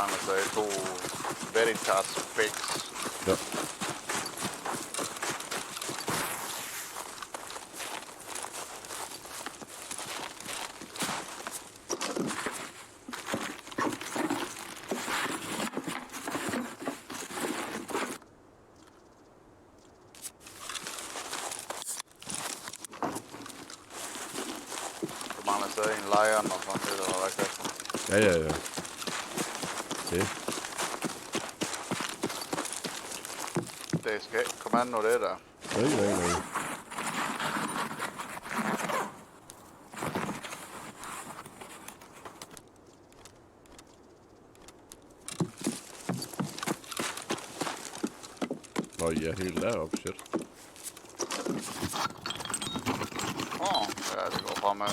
mangler stadig 2 Veritas Fix. Ja. Du mangler stadig en Lion og sådan lidt, eller hvad Christian? Ja. Det. Det skal ikke komme an på det der. Nej. Nå, I er helt deroppe, shit. Ja, det går fremad.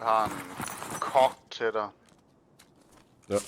Jeg har en kok til dig. Ja.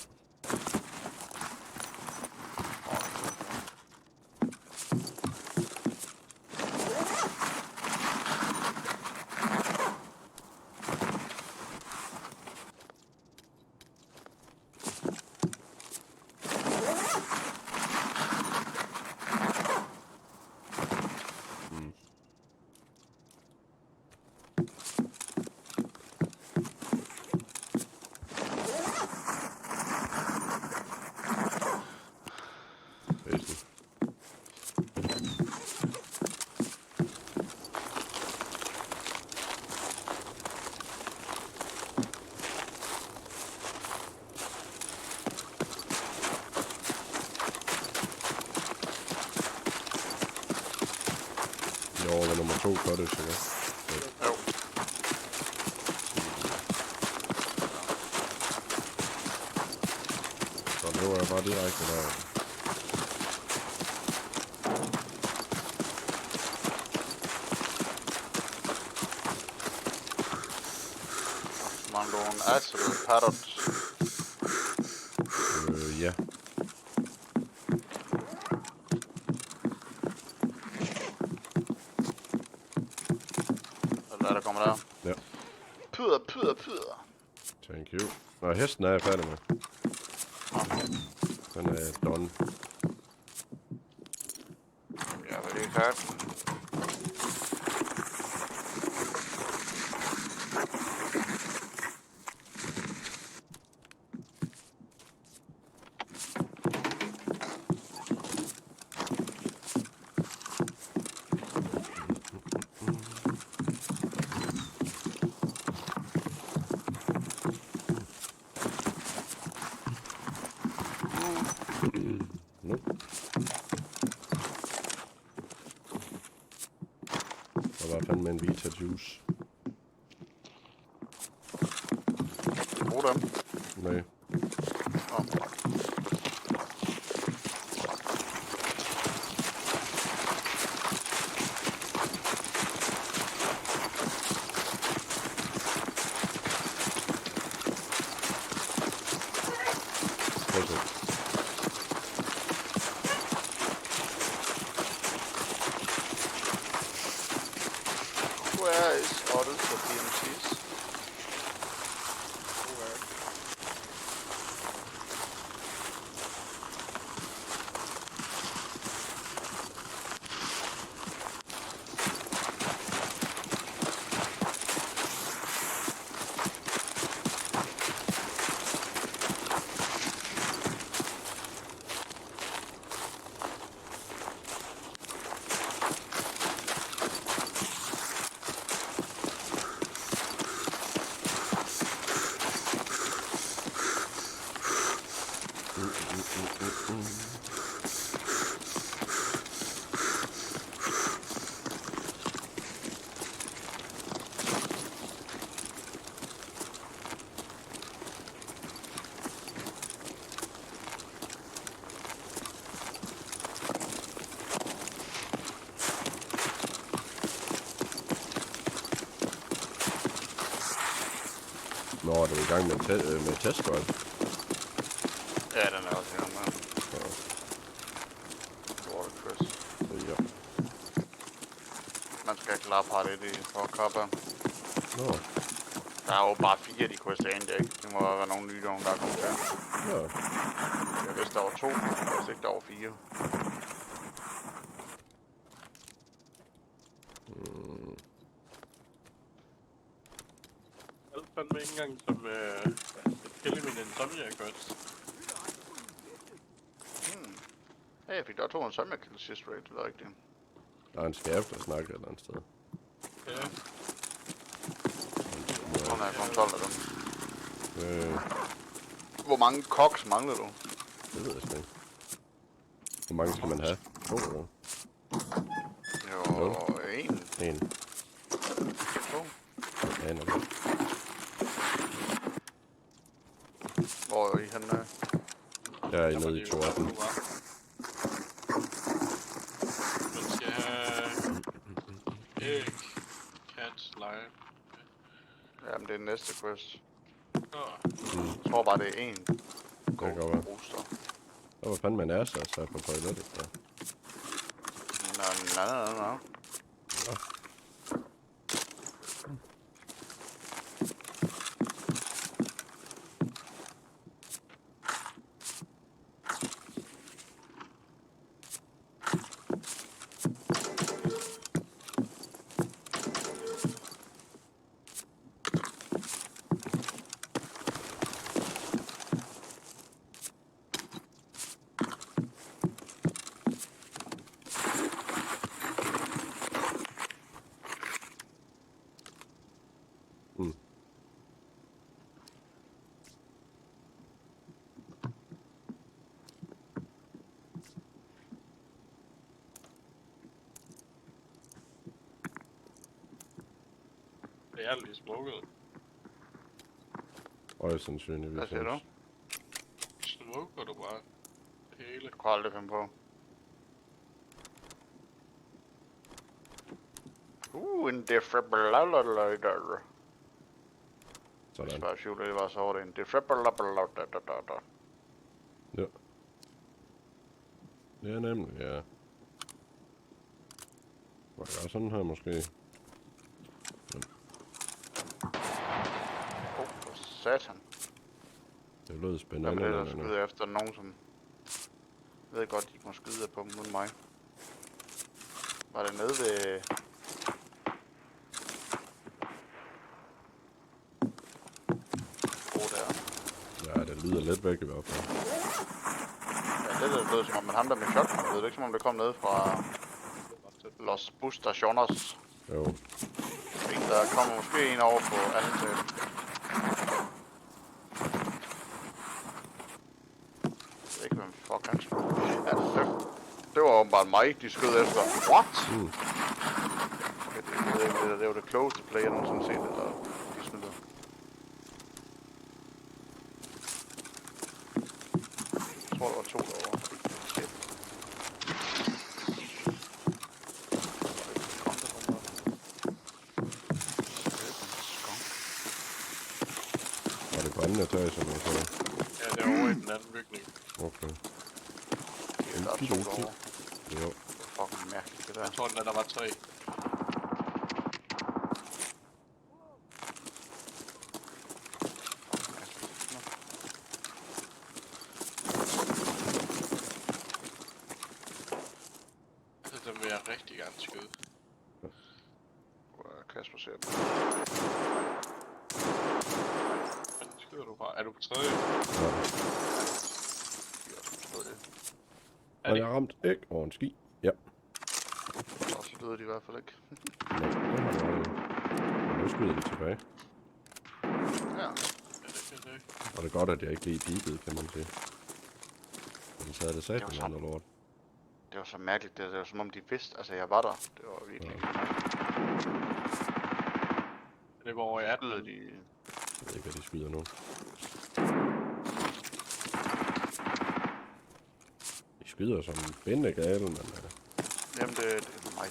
I år var nummer 2 cottage, ikke? Jo. Så det var jeg bare direkte der. Mangler nogle absolute patterns. Ja. Hvad er der kommer der? Ja. Pyder. Thank you. Nå, hesten er jeg færdig med. Den er done. Jeg vil lige færdig. Nope. Der var fandme en Vita Juice. Brug dem. Nej. Where is orders for PMCs? Where? Nå, er du i gang med testgolf? Ja, den er også i gang med. Ja. Water Chris. Ja. Man skal klare lidt i for at kappe. Nå, Der er jo bare 4 af de quest ikke? Det må være nogle nye, der er kommet til. ja. Jeg vidste, der var 2. Jeg vidste ikke, der var 4. Jeg fandme ikke engang som Element Insomnia Quest. Ja, jeg fik da 2 Insomnia Kills sidste raid, det var rigtigt. Der er en skærf, der snakker et eller andet sted. Ja. Sådan er kun 12 af dem. Hvor mange koks mangler du? Det ved jeg sgu ikke. Hvor mange skal man have? 2 eller? Jo, 1, 1. 2. Ja, nok. Hvor er I henne? Jeg er nede i 218. Man skal have æg, cat, live. Jamen, det er næste quest. Nå, Jeg tror bare, det er 1. Det kan godt være. Booster. Og hvad fanden man er så på toilettet der? Nå. det er lige smukket. Højst sandsynligt. Hvad siger du? Smukker du bare det hele. Jeg kunne aldrig finde på. En defibrillator. Hvis Sådan. bare shooter, det var så hårdt en defibrillator. Ja. Det er nemlig, ja. Må jeg gøre sådan her måske? For satan. Det lød Hvem spændende. er det, der skyder efter nogen, som ved godt, de må skyde på mod mig? Var det nede ved... der. Ja, det lyder lidt væk i hvert fald. Ja, det lød som om, men ham der med shotgun, ved det ikke som om det kom ned fra Los Bustaciones. Jo. Der kommer måske en over på anden side. Jeg ved ikke, hvem fuck han skød. Ja, det var åbenbart mig, de skød efter. What? Okay, det var det klogeste play, jeg nogensinde set, eller de smider. Jeg tror, der var 2 derovre. Shit. Var det brændende etage, som jeg sagde? Ja, det er over i den anden bygning. Okay. Der er 2 derovre. Jo. Det er fucking mærkeligt, det der. Jeg tror, den der var 3. Altså, den vil jeg rigtig gerne skyde. Kasper ser på. Men skyder du bare? Er du på 3? Ja. Er Og det? jeg ramt ikke over en ski. Ja. Og så lyder de i hvert fald ikke. Nå, det har jeg jo. Nu skyder de tilbage. Ja. Ja, det kan det. Og det er godt, at jeg ikke lige peakede, kan man sige. Ellers havde det sat Det med var andre lort. Det var så mærkeligt, det var som om de vidste, altså jeg var der. Det var virkelig Ja. Det var over i 18. Skyder de... Jeg ved ikke, hvad de skyder nu. De skyder som bindegale, men... Jamen det er mig.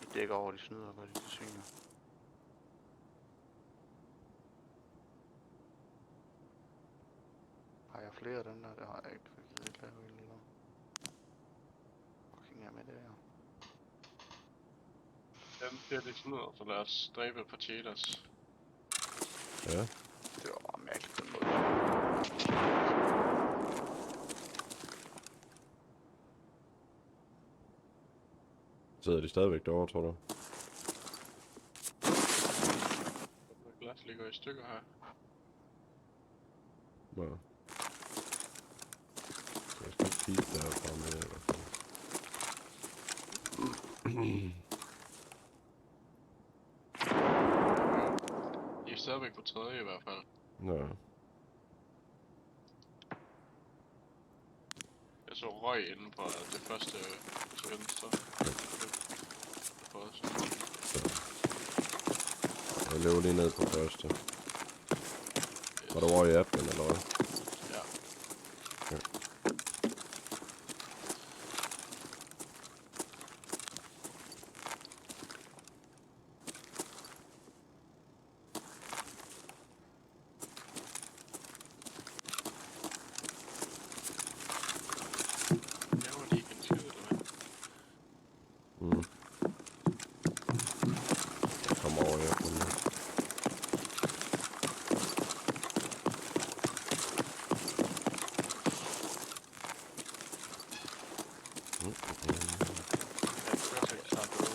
De dækker over, de snyder, hvad de svinger. flere af dem der, det har jeg ikke. Jeg kan ikke lave eller... Fucking er med det her. Den ser lidt sådan ud, så lad os dræbe på cheaters. Ja. Det var bare mærkeligt den måde. Sidder de stadigvæk derovre, tror du? Glas ligger i stykker her. Ja. Jeg skal ikke kigge derfra med i hvert fald. De er stadigvæk på tredje i hvert fald. Ja. Jeg så røg inde på det første til venstre. For os. Jeg løber lige ned på første. Var du over i appen, eller hvad? Ja. Ja. Laver de ikke en skid, eller hvad? Mm. Jeg kommer over i appen nu. Jeg kan godt ikke starte med.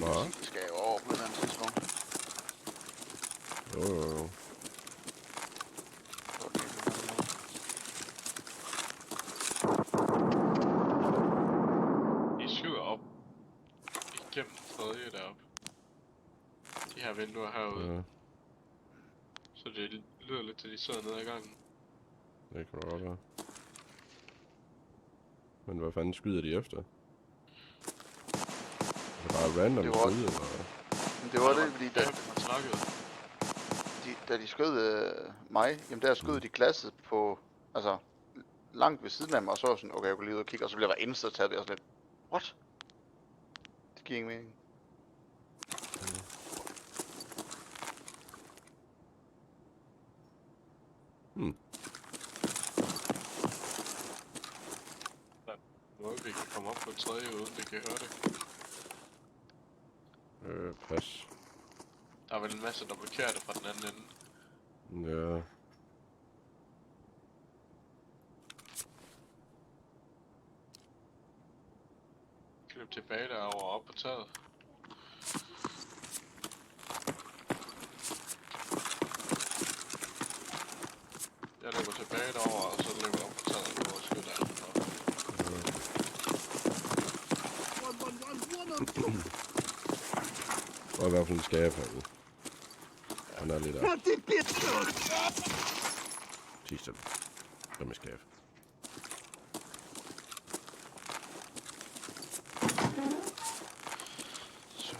Man kan sige, det skal jo over på et eller andet tidspunkt. Jo. Så det er på den måde. De skyder op igennem tredje deroppe. De her vinduer herude. Ja, Så det lyder lidt til, de sidder nede ad gangen. det kan du godt være. Men hvad fanden skyder de efter? Er det bare random Det var- skyde, eller hvad? Men det var det, fordi Ja, man snakkede. da de skød mig, jamen der skød de glasset på, altså langt ved siden af mig, og så var jeg sådan, okay, jeg kunne lige ud og kigge, og så blev der insta taget, og sådan lidt, what? Det giver ingen mening. Måde vi kan komme op på tredje uden vi kan høre det. Pas. Der er vel en masse, der blokerer det fra den anden ende. Ja. Løb tilbage derovre op på taget. Jeg løber tilbage derover og så løber jeg op på taget og skyder der. Og i hvert fald en skab herude. Han er lidt der. Tig stille. Kom i skab. Så...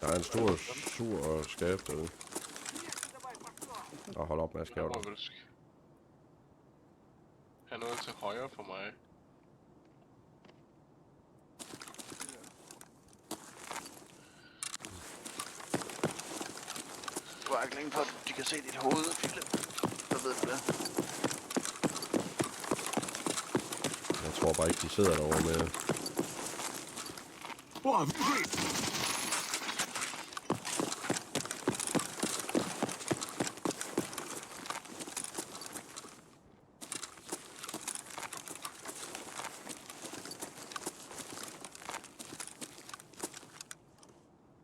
Der er en stor sur skab derude. Og hold op med at Der skæve må dig. vel have noget til højre for mig. Du er ikke længe for, at de kan se dit hoved, Philip. Så ved du det. Jeg tror bare ikke, de sidder derovre med.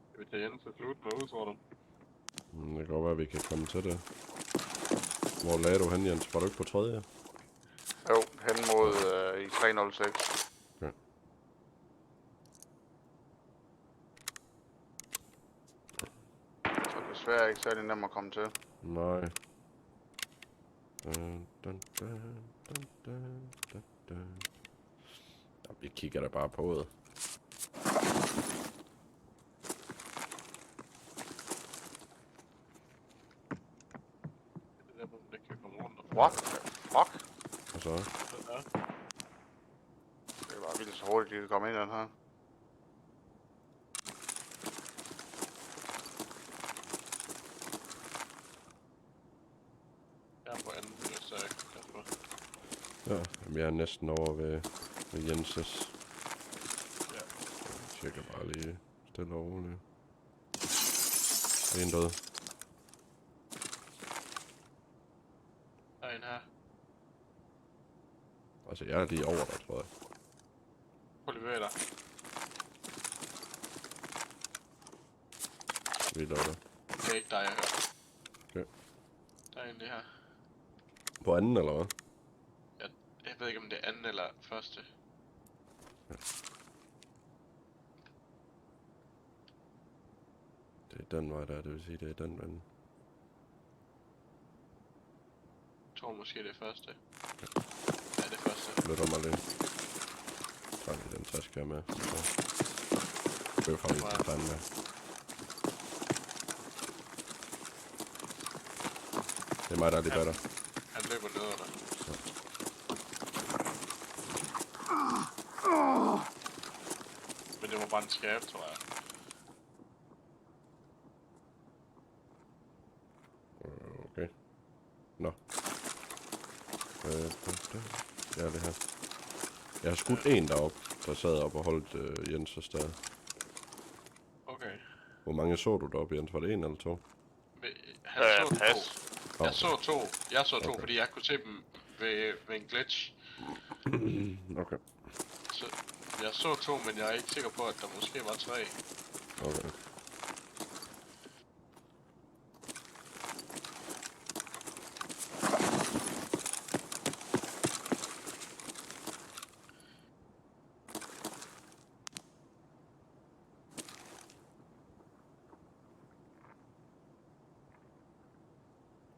Skal vi tage Jens og slutte med ud, tror du? Det kan godt være, at vi kan komme til det. Hvor lagde du hen, Jens? Var du ikke på tredje? Jo, hen mod i 306. Ja. Så desværre ikke særlig nemt at komme til. Nej. Dun, dun, dun, dun, dun, dun, dun. Ja, vi kigger da bare på det. What the fuck? Og så... Ja. Det er bare vildt så hurtigt, de kan komme ind i den her. Jeg er på anden, hvis jeg ikke kan få. Ja, jamen, jeg er næsten over ved Jenses. Ja. Jeg tjekker bare lige stille og roligt. En død. Der er en her. Altså, jeg er lige over der, tror jeg. Prøv lige ved dig. Vi lukker. Det er ikke dig, jeg hører. Okay. Der er en lige her. På anden, eller hvad? Jeg ved ikke, om det er anden eller første. Det er den vej der, det vil sige, det er den vand. Jeg tror måske, det er første. Ja, det er første. Flytter mig lige. Tager lige den taske her med. Så. Bøffer lige til fanden med. Det er mig, der er lige bedre. Han løber ned under. Men det var bare en skab, tror jeg. Okay. Nå. Ja, det her. Jeg har skudt en deroppe, der sad op og holdt Jens' der. Okay. Hvor mange så du deroppe, Jens? Var det en eller to? Men han så pas. to. Jeg så to. Jeg så to, Okay. fordi jeg kunne se dem ved en glitch. Okay. Så jeg så to, men jeg er ikke sikker på, at der måske var tre. Okay.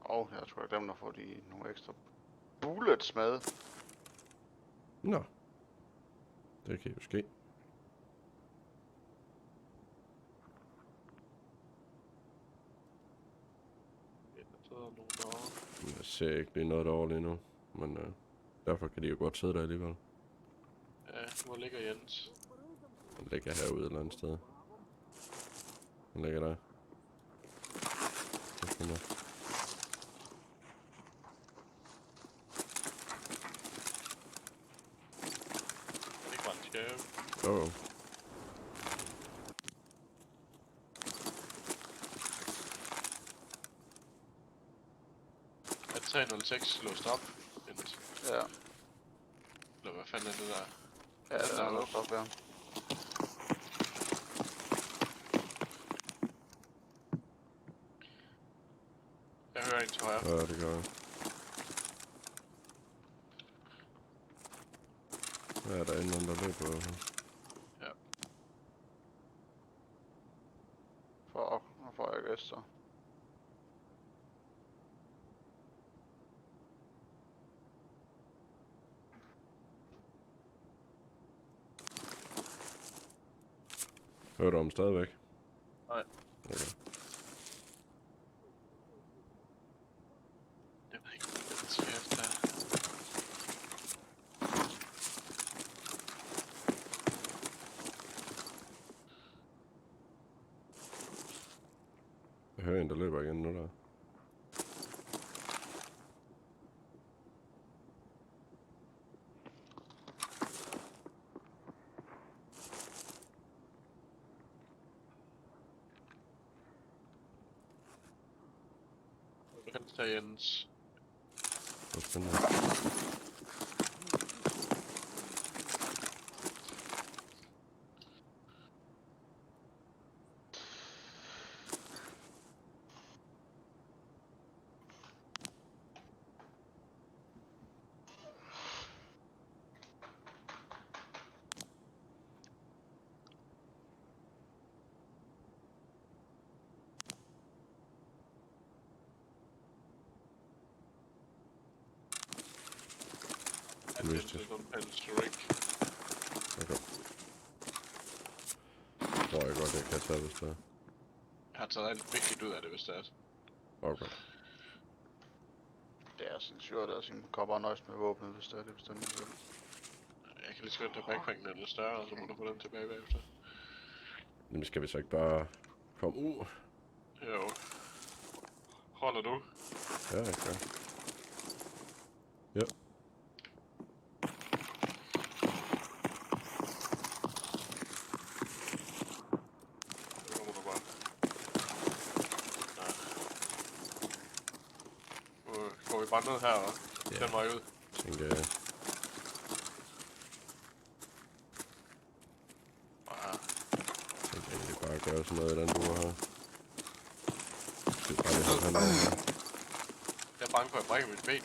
Og jeg tror, jeg glemte at få nogle ekstra bullets med. Nå. Det kan jo ske. Der sidder nogen derovre. Jeg ser ikke lige noget derovre lige nu. Men derfor kan de jo godt sidde der alligevel. Ja, hvor ligger Jens? Han ligger herude et eller andet sted. Han ligger der. Det finder. Det var en skab. Oh. Er 306 låst op? Jens? Ja. Eller hvad fanden er det der? Ja, det er låst op, ja. Jeg hører en til højre. Ja, det gør jeg. Hvad er der en anden, der løber? Fuck, nu får jeg gæster. Hører du om stadigvæk? Nej. Okay. Jeg ved ikke, hvad den skab der er. Jeg hører en, der løber igen nu der. Jeg kan tage Jens. Det er spændende. Han Løs Jens det. er sådan en Rick. Okay. Tror jeg godt, jeg kan tage, hvis det er. Jeg har taget alt vigtigt ud af det, hvis det er. Okay. Det er sin syre der, sin kopper og nøjes med våbnet, hvis det er det bestemt. Jeg kan lige så godt tage backpacken, den er lidt større, og så må du få den tilbage bagefter. Jamen skal vi så ikke bare komme ud? Jo. Holder du? Ja, jeg gør. Ja. Så kommer du bare. Ja. Nu går vi bare ned her og den vej ud. Tænker jeg. Ja. Jeg kan egentlig bare gøre sådan noget i den duer her. Det er bare lige sådan her. Jeg er bange for at brække mit ben.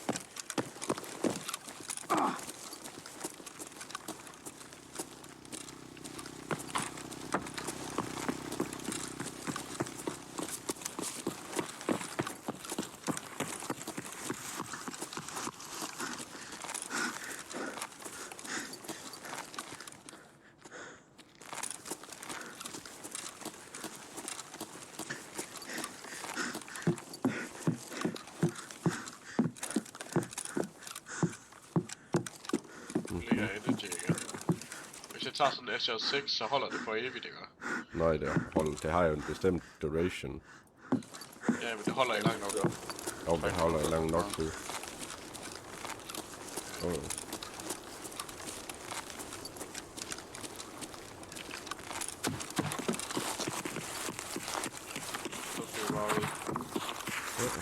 Ligger energy igen. Hvis jeg tager sådan en SR6, så holder det for evigt, ikke? Nej, det har jo en bestemt duration. Ja, men det holder ikke langt nok. Jo, det holder i lang nok tid. Oh. Så skal vi bare ud. Ja.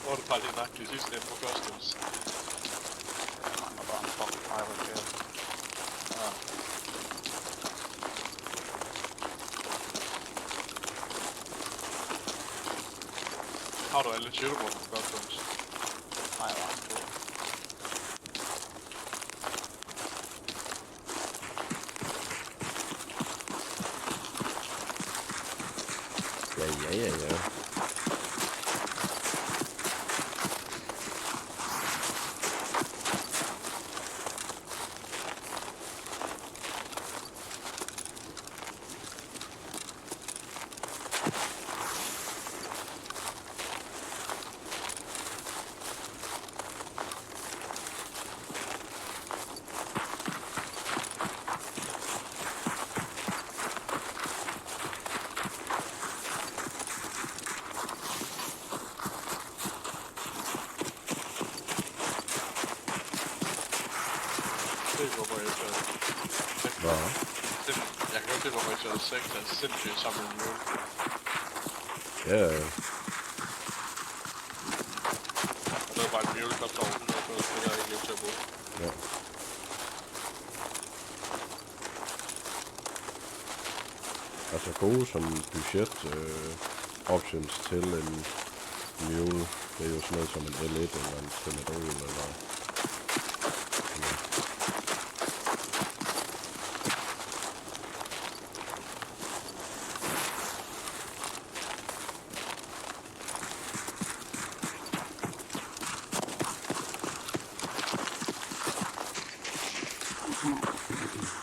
Hvor er du bare lige nagt i sidste ende på customs? Han er bare en fucking pirate, ja. Ja. Har du alle shooterbomberne på customs? Nej, jeg var en tur. Ja. Se hvorfor jeg tager... Hvad? Jeg kan godt se hvorfor jeg tager 6 er sindssygt sammen med mule. Ja. Og det er bare en mule, der står 100 på, så det er ikke lige til at bruge. Ja. Altså gode som budget options til en mule, det er jo sådan noget som en L1 eller en Tenedol eller... Mm-hmm.